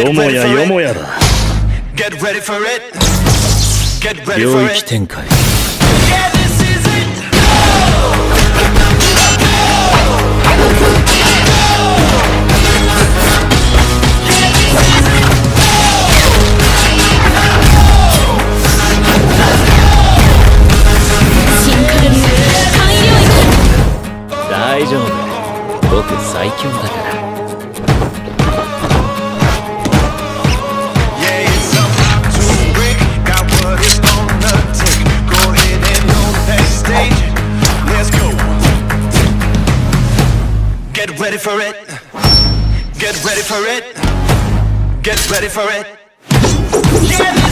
よもやよもやだ。 Get ready for it. Get ready 領 for 域 it. 展開。 Yeah, this is it. 新カルビ範囲領域。大丈夫。僕最強だから。 Yeah, it's about to break. Got what it's gonna take. Go ahead and on that stage. Let's go. Get ready for it. Get ready for it. Get ready for it. Yeah.